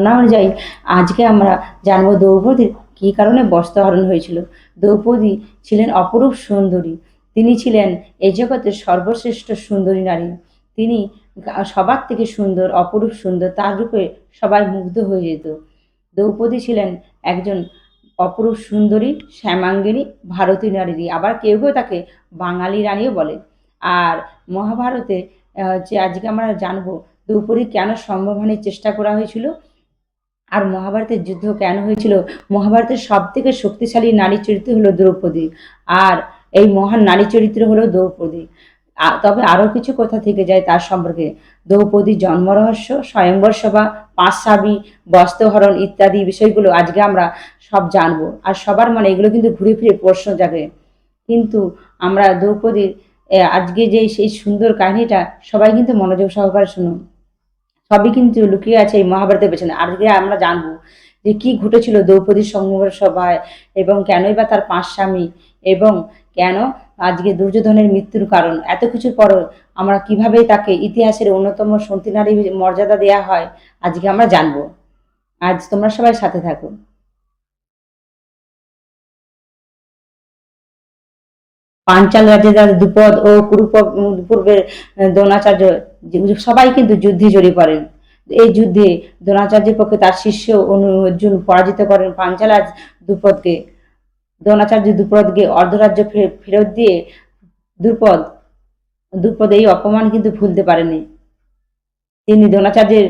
না অনুযায়ী আজকে আমরা জানবো দ্রৌপদীর কী কারণে বস্ত্রহরণ হয়েছিল। দ্রৌপদী ছিলেন অপরূপ সুন্দরী। তিনি ছিলেন এই জগতের সর্বশ্রেষ্ঠ সুন্দরী নারী। তিনি সবার থেকে সুন্দর, অপরূপ সুন্দর। তার রূপে সবাই মুগ্ধ হয়ে যেত। দ্রৌপদী ছিলেন একজন অপরূপ সুন্দরী, শ্যামাঙ্গিনী ভারতীয় নারী। আবার কেউ কেউ তাকে বাঙালি রানীও বলে। আর মহাভারতে যে আজকে আমরা জানবো দ্রৌপদী কেন সম্ভবহানির চেষ্টা করা হয়েছিল আর মহাভারতের যুদ্ধ কেন হয়েছিল। মহাভারতের সব থেকে শক্তিশালী নারী চরিত্র হলো দ্রৌপদী। আর এই মহান নারী চরিত্র হলো দ্রৌপদী। তবে আরও কিছু কথা থেকে যায় তার সম্পর্কে। দ্রৌপদীর জন্মরহস্য, স্বয়ংবর সভা, পাঁচসাবি, বস্ত্রহরণ ইত্যাদি বিষয়গুলো আজকে আমরা সব জানবো। আর সবার মনে এগুলো কিন্তু ঘুরে ফিরে প্রশ্ন জাগে। কিন্তু আমরা দ্রৌপদীর আজকে যে সেই সুন্দর কাহিনীটা সবাই কিন্তু মনোযোগ সহকারে শুনুন। সবই কিন্তু লুকিয়ে আছে এই মহাভারতের পেছনে। আজকে আমরা জানবো যে কি ঘটেছিল দ্রৌপদীর সংবর সভায় এবং কেনই বা তার ৫ স্বামী এবং কেন আজকে দুর্যোধনের মৃত্যুর কারণ। এত কিছুর পরও আমরা কিভাবে তাকে ইতিহাসের অন্যতম সতী নারী মর্যাদা দেওয়া হয় আজকে আমরা জানবো। আজ তোমরা সবাই সাথে থাকো। পাঞ্চাল রাজ্যে যারা দ্রুপদ ও পূর্বের দ্রোণাচার্য সবাই কিন্তু যুদ্ধে জড়িয়ে পড়েন। এই যুদ্ধে দ্রোণাচার্যের পক্ষে তার শিষ্য অর্জুন পরাজিত করেন পাঞ্চালাজ দ্রুপদকে। দ্রোণাচার্য দ্রুপদকে অর্ধরাজ্য ফেরত দিয়ে দ্রুপদ দ্রুপদ এই অপমান কিন্তু ভুলতে পারেনি। তিনি দ্রোণাচার্যের